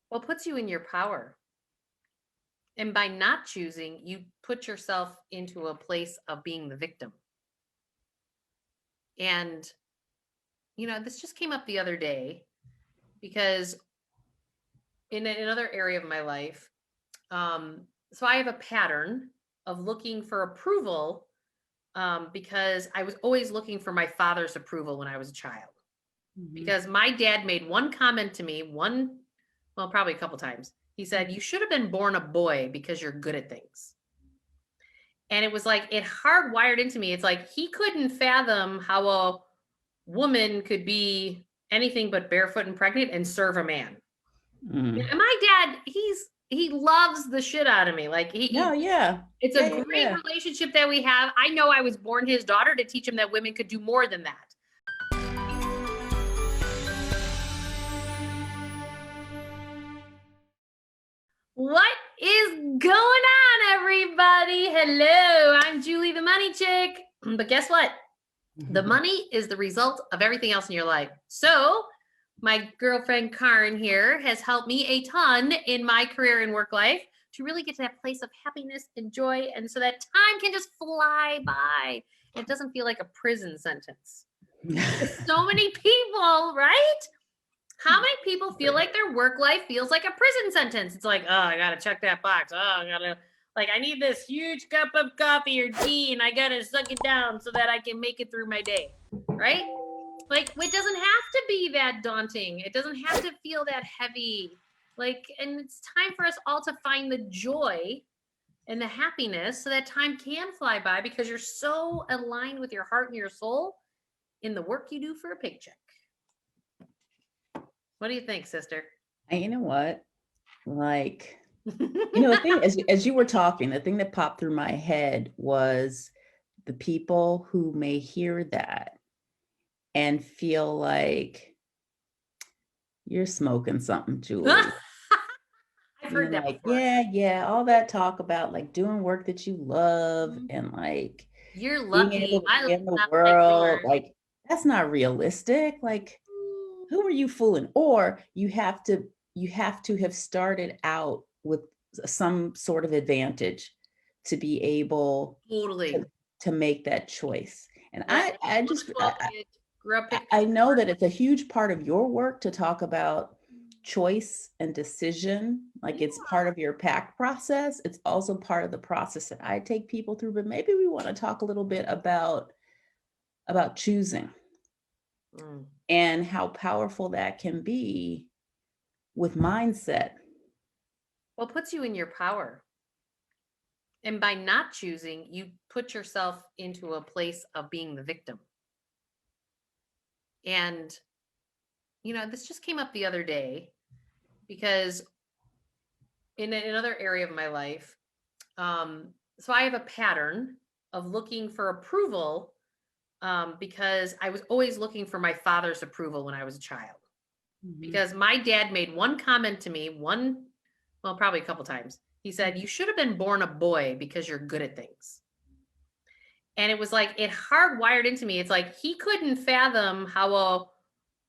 Well, puts you in your power. And by not choosing, you put yourself into a place of being the victim. And, this just came up the other day because in another area of my life, so I have a pattern of looking for approval because I was always looking for my father's approval when I was a child. Mhm. Because my dad made one comment to me, well, probably a couple times. He said, "You should have been born a boy because you're good at things." And it was like it hardwired into me. It's like he couldn't fathom how a woman could be anything but barefoot and pregnant and serve a man. Mm. And my dad, he loves the shit out of me. Like No, yeah. it's a Yeah, yeah, great yeah. relationship that we have. I know I was born his daughter to teach him that women could do more than that. What is going on, everybody? Hello, I'm Julie the Money Chick. But guess what? The money is the result of everything else in your life. So, my girlfriend Karyn here has helped me a ton in my career and work life to really get to that place of happiness and joy. And so that time can just fly by. It doesn't feel like a prison sentence. So many people, right? How many people feel like their work life feels like a prison sentence? It's like, oh, I gotta check that box. Oh, I need this huge cup of coffee or tea, and I gotta suck it down so that I can make it through my day, right? Like, it doesn't have to be that daunting. It doesn't have to feel that heavy. And it's time for us all to find the joy and the happiness so that time can fly by because you're so aligned with your heart and your soul in the work you do for a paycheck. What do you think, sister? And you know what? Like, the thing as you were talking, the thing that popped through my head was the people who may hear that and feel like you're smoking something, Julie. I've heard that Like, before. yeah, yeah, all that talk about like doing work that you love and like You're being lucky. able to My be life's in the not like world, yours. like that's not realistic. Like, who are you fooling? Or you have to have started out with some sort of advantage to be able Totally. to make that choice. And Yeah, I I'm just a 12 kid. Grew up picking I know corn. that it's a huge part of your work to talk about choice and decision. Like it's Yeah. part of your pack process. It's also part of the process that I take people through. But maybe we want to talk a little bit about choosing Mm. and how powerful that can be with mindset. Well, it puts you in your power. And by not choosing, you put yourself into a place of being the victim. And, this just came up the other day because in another area of my life, so I have a pattern of looking for approval because I was always looking for my father's approval when I was a child. Mhm. Because my dad made one comment to me, well, probably a couple times. He said, "You should have been born a boy because you're good at things." And it was like it hardwired into me. It's like he couldn't fathom how a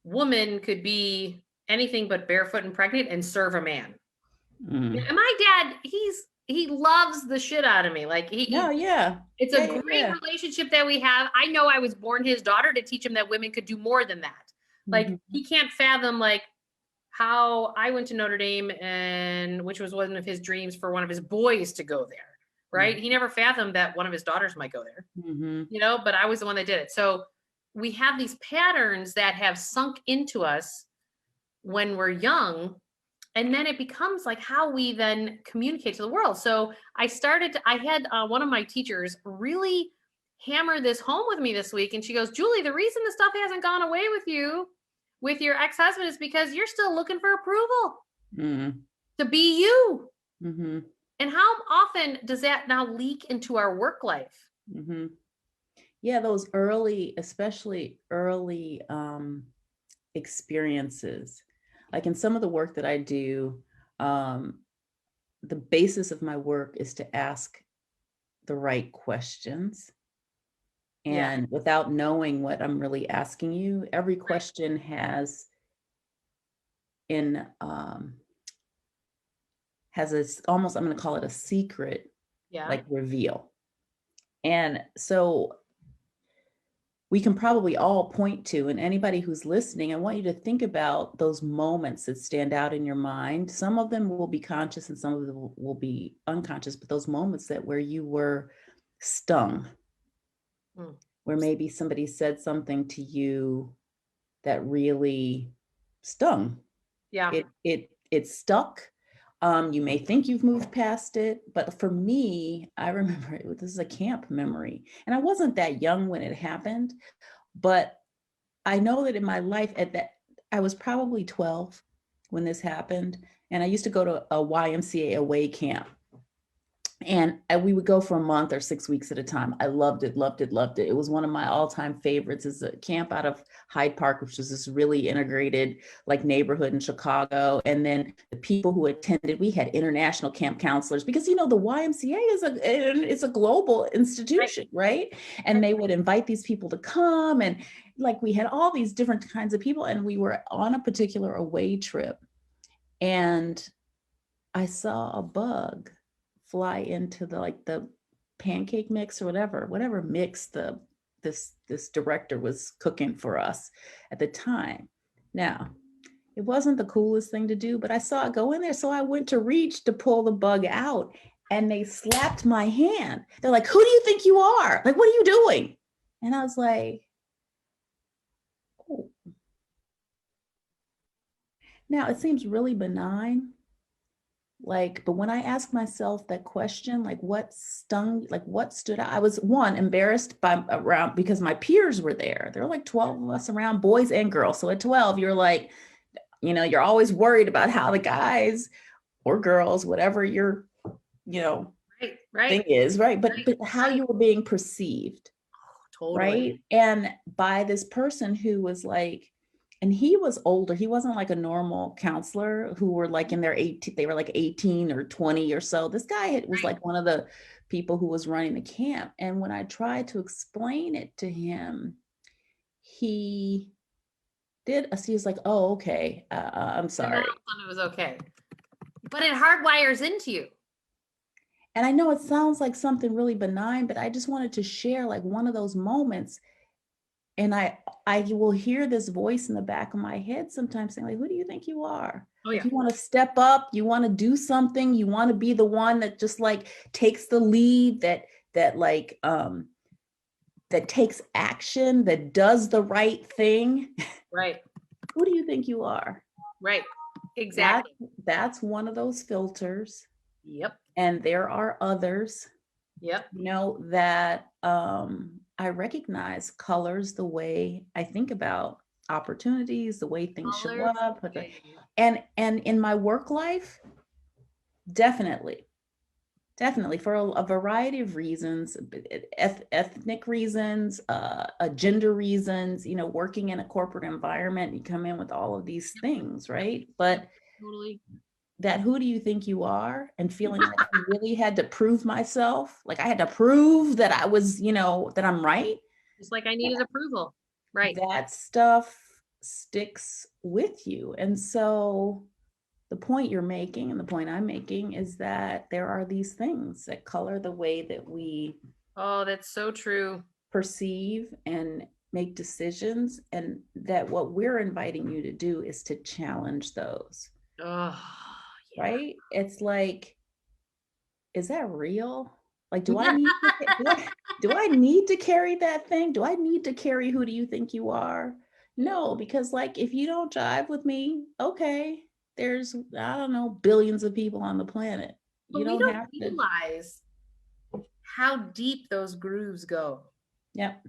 woman could be anything but barefoot and pregnant and serve a man. Mm. And my dad, he loves the shit out of me. No, yeah. It's a Yeah, yeah, great yeah. relationship that we have. I know I was born his daughter to teach him that women could do more than that. Like Mhm. he can't fathom how I went to Notre Dame and which was one of his dreams for one of his boys to go there. Right? Mhm. He never fathomed that one of his daughters might go there. Mhm. But I was the one that did it. So we have these patterns that have sunk into us when we're young and then it becomes like how we then communicate to the world. So I had one of my teachers really hammer this home with me this week. And she goes, "Julie, the reason the stuff hasn't gone away with you with your ex-husband is because you're still looking for approval Mhm. to be you." Mhm. And how often does that now leak into our work life? Mhm. Yeah, those early, especially early experiences. Like in some of the work that I do, um, the basis of my work is to ask the right questions. Yeah. And without knowing what I'm really asking you, every Right. question has an has this almost, I'm going to call it a secret, Yeah. like reveal. And so we can probably all point to, and anybody who's listening, I want you to think about those moments that stand out in your mind. Some of them will be conscious and some of them will be unconscious, but those moments that where you were stung, where maybe somebody said something to you that really stung. Yeah. It stuck. You may think you've moved past it, but for me, I remember this is a camp memory, and I wasn't that young when it happened, but I know that in my life at that, I was probably 12 when this happened, and I used to go to a YMCA away camp. And we would go for a month or 6 weeks at a time. I loved it, loved it, loved it. It was one of my all-time favorites. It's a camp out of Hyde Park, which is this really integrated like neighborhood in Chicago. And then the people who attended, we had international camp counselors because, the YMCA is a global institution, right? And they would invite these people to come, and like we had all these different kinds of people, and we were on a particular away trip, and I saw a bug fly into the pancake mix or whatever mix this director was cooking for us at the time. Now, it wasn't the coolest thing to do, but I saw it go in there. So I went to reach to pull the bug out, and they slapped my hand. They're like, "Who do you think you are? Like, what are you doing?" And I was like, oh. Now, it seems really benign. But when I asked myself that question, like what stung, like what stood out, I was embarrassed around because my peers were there. There were like 12 of us around, boys and girls. So at 12, you're like, you're always worried about how the guys or girls, whatever your, thing is, right? But how you were being perceived. Totally. Right. And by this person who was like, and he was older. He wasn't like a normal counselor who were like in their 18, they were like 18 or 20 or so. This guy was like one of the people who was running the camp. And when I tried to explain it to him, he was like, "Oh, okay. I'm sorry." It was okay. But it hardwires into you. And I know it sounds like something really benign, but I just wanted to share like one of those moments. And I will hear this voice in the back of my head sometimes saying, like, "Who do you think you are? Oh, yeah. You want to step up, you want to do something, you want to be the one that just like takes the lead, that takes action, that does the right thing." Right. Who do you think you are? Right. Exactly. That's one of those filters. Yep. And there are others. Yep. That I recognize colors the way I think about opportunities, the way things show up. And in my work life, definitely for a variety of reasons, ethnic reasons, gender reasons, working in a corporate environment, you come in with all of these things, right? But totally. That who do you think you are, and feeling like I really had to prove myself. Like I had to prove that I was, that I'm right. It's like I needed approval. Right. That stuff sticks with you. And so the point you're making and the point I'm making is that there are these things that color the way that we that's so true. Perceive and make decisions, and that what we're inviting you to do is to challenge those. Oh, yeah. Right? It's like, is that real? Like, do I need to carry that thing? Do I need to carry who do you think you are? No, because like if you don't jive with me, okay, there's, I don't know, billions of people on the planet. But we don't realize how deep those grooves go. Yep.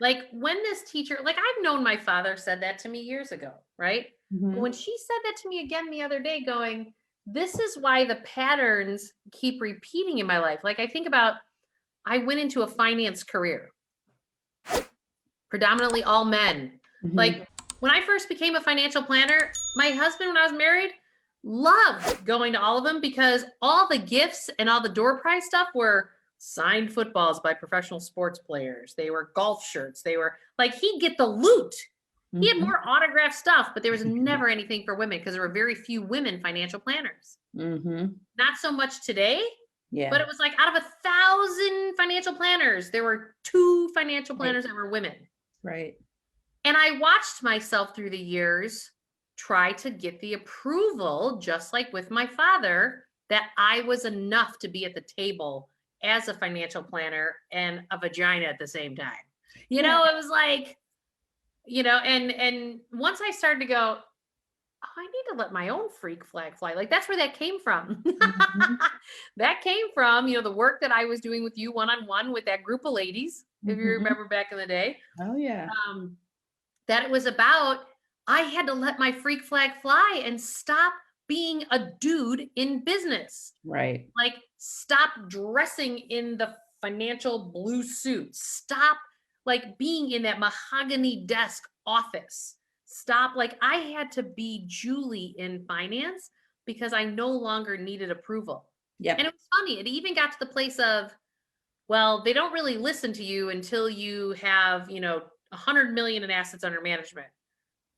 Like when this teacher, like I've known my father said that to me years ago, right? Mm-hmm. But when she said that to me again the other day, going, this is why the patterns keep repeating in my life. Like I think about, I went into a finance career, predominantly all men. Mm-hmm. Like when I first became a financial planner, my husband, when I was married, loved going to all of them because all the gifts and all the door prize stuff were signed footballs by professional sports players. They were golf shirts. They were like, he'd get the loot. He had Mhm. more autographed stuff, but there was never anything for women because there were very few women financial planners. Mhm. Not so much today, but Yeah. it was like out of 1,000 financial planners, there were 2 financial Right. planners that were women. Right. And I watched myself through the years try to get the approval, just like with my father, that I was enough to be at the table as a financial planner and a vagina at the same time. Yeah. It was like, and once I started to go, oh, I need to let my own freak flag fly. Like that's where that came from. Mhm. That came from, the work that I was doing with you one-on-one with that group of ladies, if you Mhm. remember back in the day. Oh yeah. Um, that it was about, I had to let my freak flag fly and stop being a dude in business. Right. Like, stop dressing in the financial blue suit. Stop, like, being in that mahogany desk office. Stop. Like, I had to be Julie in finance because I no longer needed approval. And Yep. it was funny. It even got to the place of, well, they don't really listen to you until you have, 100 million in assets under management.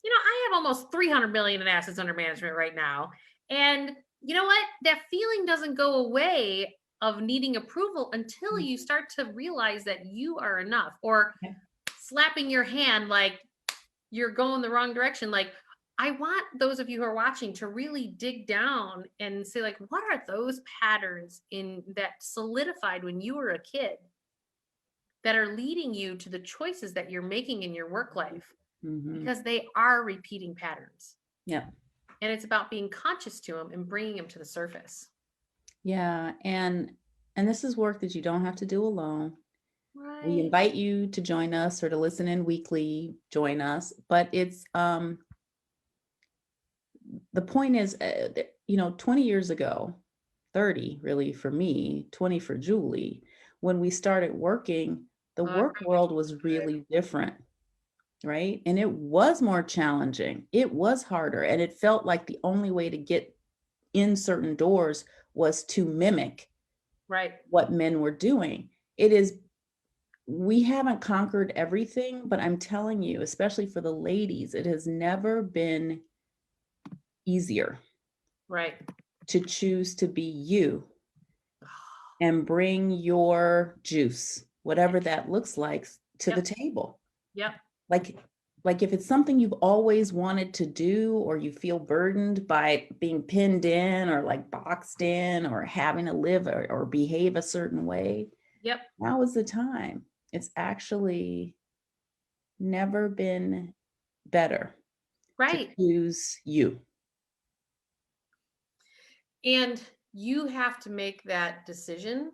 I have almost 300 million in assets under management right now. And you know what? That feeling doesn't go away of needing approval until Mhm. you start to realize that you are enough, or Yeah. slapping your hand like you're going the wrong direction. Like, I want those of you who are watching to really dig down and say, like, what are those patterns in that solidified when you were a kid that are leading you to the choices that you're making in your work life? Mhm. Because they are repeating patterns. Yeah. And it's about being conscious to them and bringing them to the surface. Yeah. And this is work that you don't have to do alone. We Right. invite you to join us or to listen in weekly, join us. But it's the point is, 20 years ago, 30 really for me, 20 for Julie, when we started working, the work world was really different, right? And it was more challenging. It was harder. And it felt like the only way to get in certain doors was to mimic Right. what men were doing. We haven't conquered everything, but I'm telling you, especially for the ladies, it has never been easier Right. to choose to be you and bring your juice, whatever that looks like, to the Yep. table. Yep. Like, like if it's something you've always wanted to do, or you feel burdened by being pinned in or like boxed in or having to live or behave a certain way, Yep. now is the time. It's actually never been better to Right. choose you. And you have to make that decision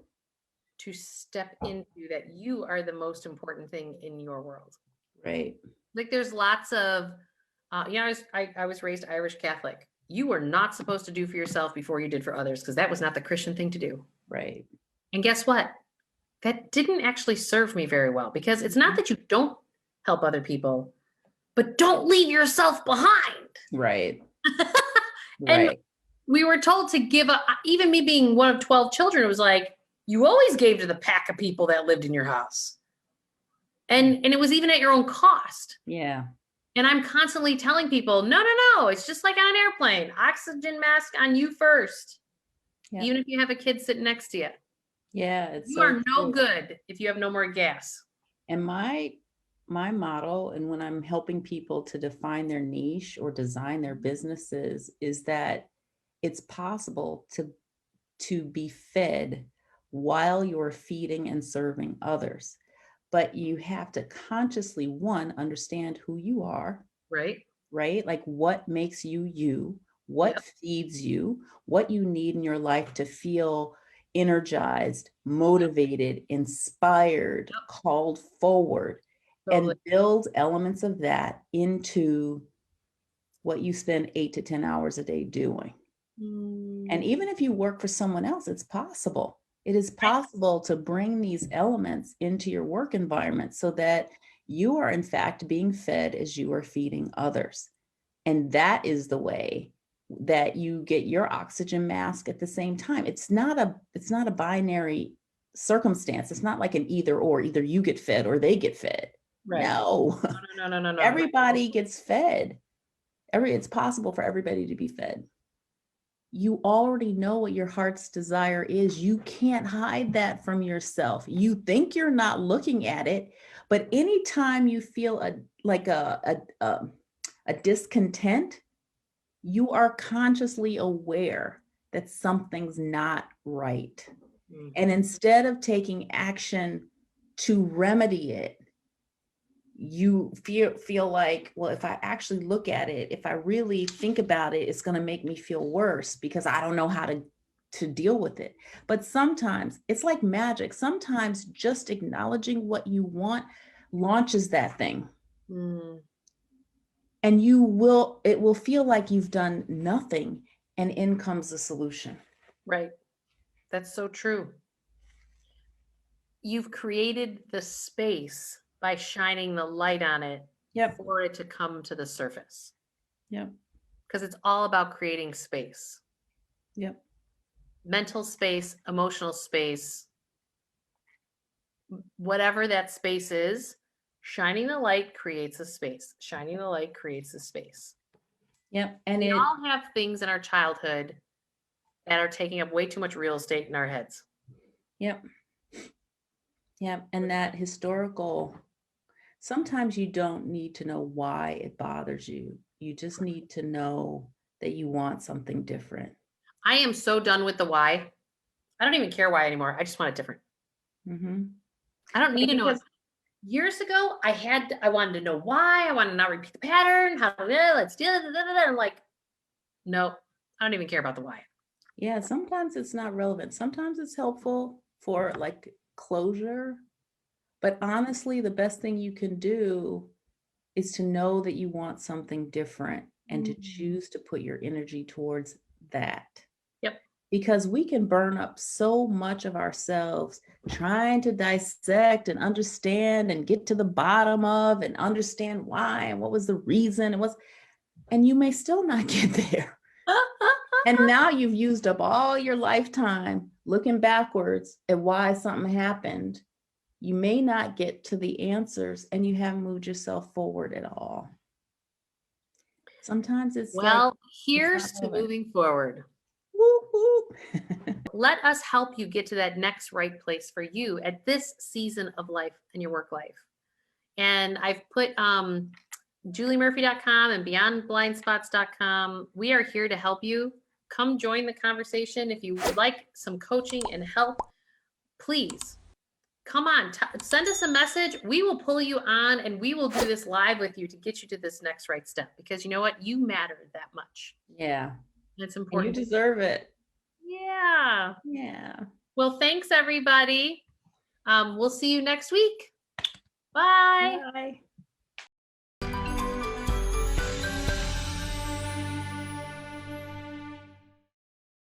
to step into that you are the most important thing in your world. Right. Like, there's lots of, I was raised Irish Catholic. You were not supposed to do for yourself before you did for others, because that was not the Christian thing to do. Right. And guess what? That didn't actually serve me very well, because it's not Mhm. that you don't help other people, but don't leave yourself behind. Right. And Right. we were told to give up, even me being one of 12 children, it was like, you always gave to the pack of people that lived in your house. And it was even at your own cost. Yeah. And I'm constantly telling people, no, no, no, it's just like on an airplane. Oxygen mask on you first, Yeah. even if you have a kid sitting next to you. Yeah. It's You so are no true. good if you have no more gas. And my model, and when I'm helping people to define their niche or design their businesses, is that it's possible to be fed while you're feeding and serving others. But you have to consciously, one, understand who you are, Right? right? Like what makes you you, what Yep. feeds you, what you need in your life to feel energized, motivated, inspired, Yep. called forward, Totally. and build elements of that into what you spend 8 to 10 hours a day doing. And Mm, even if you work for someone else, it's possible. It is right. possible to bring these elements into your work environment so that you are, in fact, being fed as you are feeding others. And that is the way that you get your oxygen mask at the same time. It's not a binary circumstance. It's not like an either or, either you get fed or they get fed. Right. No, No, No. Everybody gets fed. It's possible for everybody to be fed. You already know what your heart's desire is. You can't hide that from yourself. You think you're not looking at it, but anytime you feel a discontent, you are consciously aware that something's not right. Mhm. And instead of taking action to remedy it, you feel like, well, if I actually look at it, if I really think about it, it's going to make me feel worse because I don't know how to deal with it. But sometimes it's like magic. Sometimes just acknowledging what you want launches that thing. Mm. And it will feel like you've done nothing, and in comes the solution. Right. That's so true. You've created the space by shining the light on it for it to come to the surface. Yep. Because it's all about creating space. Yep. Mental space, emotional space, whatever that space is, shining the light creates a space. Shining the light creates a space. Yep. And we all have things in our childhood that are taking up way too much real estate in our heads. Yep. Yep. And that historical, sometimes you don't need to know why it bothers you. You just need to know that you want something different. I am so done with the why. I don't even care why anymore. I just want it different. Mm-hmm. I don't need to know it. Years ago, I wanted to know why. I wanted to not repeat the pattern. Let's do it. I'm like, no, I don't even care about the why. Yeah, sometimes it's not relevant. Sometimes it's helpful for like closure. But honestly, the best thing you can do is to know that you want something different and to choose to put your energy towards that. Yep. Because we can burn up so much of ourselves trying to dissect and understand and get to the bottom of and understand why and what was the reason and you may still not get there. And now you've used up all your lifetime looking backwards at why something happened. You may not get to the answers and you haven't moved yourself forward at all. Sometimes it's here's to moving forward. Whoop, whoop. Let us help you get to that next right place for you at this season of life in your work life. And I've put juliemurphy.com and beyondblindspots.com. We are here to help you. Come join the conversation. If you would like some coaching and help, please come on, send us a message. We will pull you on and we will do this live with you to get you to this next right step, because you know what? You matter that much. Yeah. It's important. And you deserve it. Yeah. Yeah. Well, thanks everybody. We'll see you next week. Bye. Bye.